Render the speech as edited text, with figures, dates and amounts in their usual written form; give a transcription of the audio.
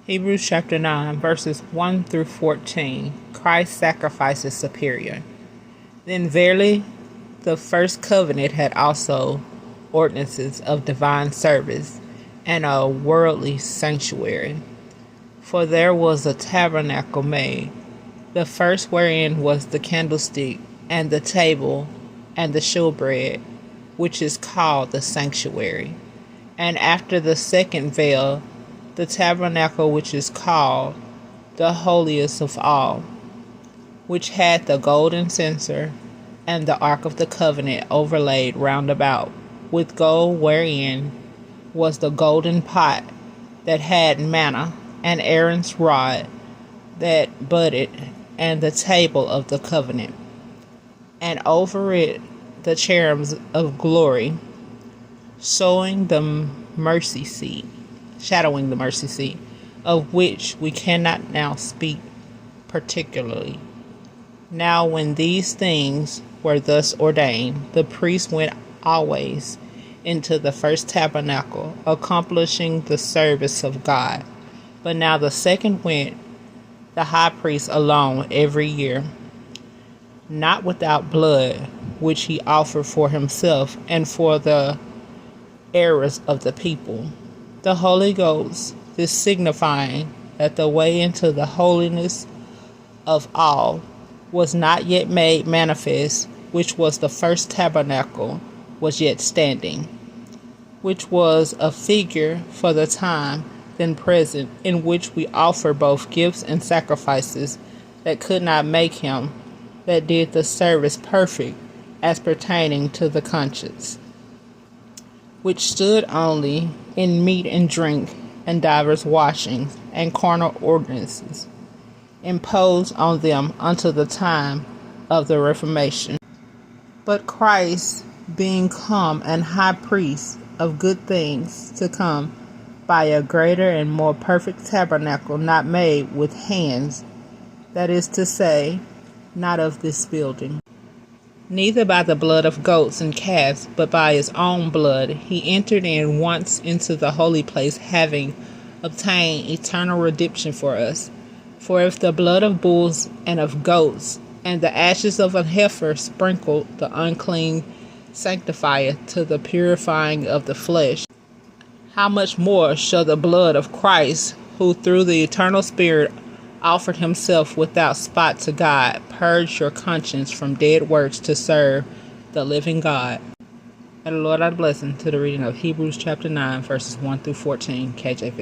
Hebrews chapter 9, verses 1 through 14. Christ's sacrifice is superior. Then verily the first covenant had also ordinances of divine service and a worldly sanctuary. For there was a tabernacle made, the first wherein was the candlestick, and the table, and the shewbread, which is called the sanctuary. And after the second veil, the tabernacle which is called the holiest of all, which had the golden censer, and the ark of the covenant overlaid round about with gold, wherein was the golden pot that had manna, and Aaron's rod that budded, and the table of the covenant, and over it the cherubims of glory, shadowing the mercy seat, of which we cannot now speak particularly. Now when these things were thus ordained, the priest went always into the first tabernacle, accomplishing the service of God. But now the second went the high priest alone every year, not without blood, which he offered for himself and for the errors of the people. The Holy Ghost, this signifying that the way into the holiness of all was not yet made manifest, which was the first tabernacle, was yet standing, which was a figure for the time then present, in which we offer both gifts and sacrifices that could not make him that did the service perfect as pertaining to the conscience, which stood only in meat and drink, and divers washings, and carnal ordinances, imposed on them until the time of the Reformation. But Christ, being come an high priest of good things to come, by a greater and more perfect tabernacle, not made with hands, that is to say, not of this building, neither by the blood of goats and calves, but by his own blood, he entered in once into the holy place, having obtained eternal redemption for us. For if the blood of bulls and of goats, and the ashes of a heifer sprinkled the unclean, sanctifieth to the purifying of the flesh, how much more shall the blood of Christ, who through the eternal Spirit offered himself without spot to God, purge your conscience from dead works to serve the living God? And the Lord add a blessing to the reading of Hebrews chapter 9, verses 1 through 14, KJV.